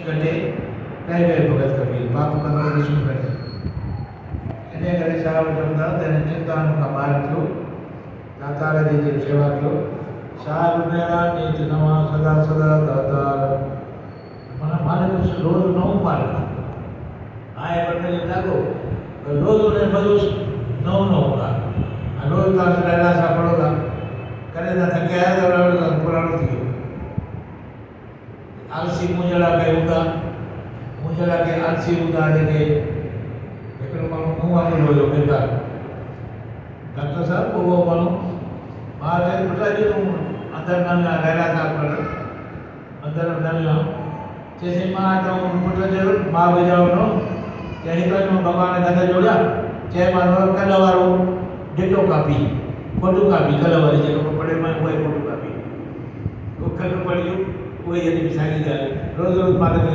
घटे कई कई भगत कबीर बाप करो विष्णु घटे इन करे छा वठंदा त हिन चिंताउनि खां ॿाहिरि थियो दातार जी शेवा कयो साल मेरा नीत नवा सदा सदा दातार माना मालिक रोज़ नओं मालिक आहे पर मुंहिंजो जाॻो रोज़ उन मज़ो नओं नओं आहे रोज़ तव्हां ॾाढा सां पढ़ो था कॾहिं तव्हां थकिया आहियो त पुराणो थी वियो आलसी मुंहिंजड़ा कई हूंदा मुंहिंजड़ा के आलसी हूंदा जेके हिकिड़ो माण्हू मूं वांगुरु हुयो बेकार डॉक्टर साहब उहो माण्हू मां चयो पुट जी तूं अंदरि न विया रहिड़ा था पर अंदरि न विया चइसि मां चऊं पुट चयो मां विझां वञो चई हिकु ॾींहुं भॻवान हथ जोड़िया चए मां कल्ह वारो डिटो कापी फोटो कापी कल्ह वारी जेको पढ़े मां उहा फोटो कापी उहो कल्ह पढ़ी उहे यदि साॻी ॻाल्हि रोज़ रोज़ मालिक